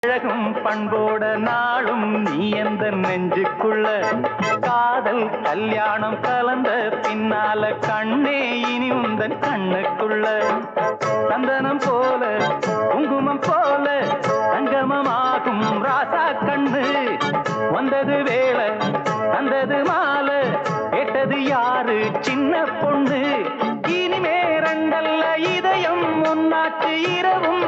அழகும் பண்போட நாளும் நீ எந்த நெஞ்சுக்குள்ள காதல் கல்யாணம் கலந்த பின்னால கண்ணே இனி உந்தன் கண்ணுக்குள்ள சந்தனம் போல குங்குமம் போல சங்கமமாகும் ராசா கண்ணு வந்தது வேளை வந்தது மாலை கேட்டது யாரு சின்ன பொண்ணு இனிமே ரெண்டல்ல இதயம் ஒன்னாச்சு இரவும்